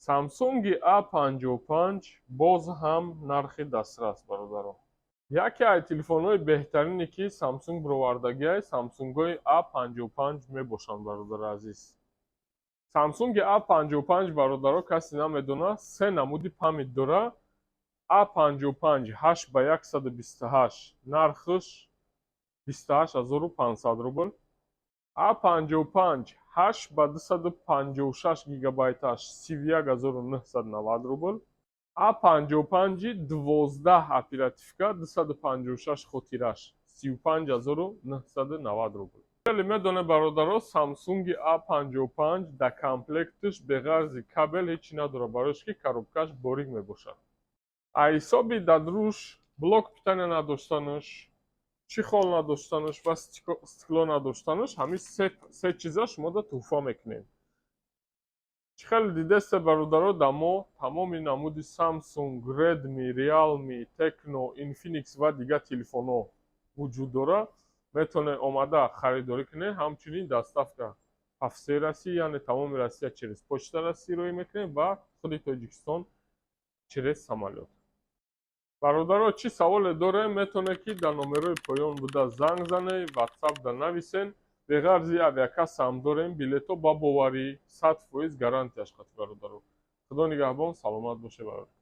Samsung A55 боз ҳам нархи дастрас бародарон. Яке аз телефонҳои беҳтарине ки Samsung бировардагиаст Samsung-ои A55 мебошанд бародари азиз. Samsung A55 бародаро касе намедонад се намуди памят дора. A55 8x128 нархш 28500 рубл. A55 8x256 гигабайташ 31990 рубл. A55 12 оперативка 256 хотираш 35990 рубл. Вале медоне бародаро Samsung A55 да комплектш беғарзи кабел ҳечи надора, барош ки коробкаш борик мебошад. А ҳисоби дадруш блок питания надоштанаш, чехол надоштанаш ва стекло надоштанаш, ҳамин се чиза шумо туҳфа мекунем. Чӣ хеле дидесте бародаро да мо тамоми намуди Samsung, Redmi, Realme, Tecno, Infinix ва дигар телефонҳо вуҷуд дора. Метавонед омада харидорӣ кунед. Ҳамчунин доставка по всей России, яъне тамоми Россия через почта расироӣ мекунем ва худи Тоҷикистон через самолёт. бародаро чӣ саволе дорем, метавонед ки дар номерои поён буда занг занед, WhatsApp да нависен. беғарзи авиакасса ҳам дорем, билетҳо ба боварӣ 100% гарантияш хати бародаро. худо нигаҳбон, саломат бошед бародаро.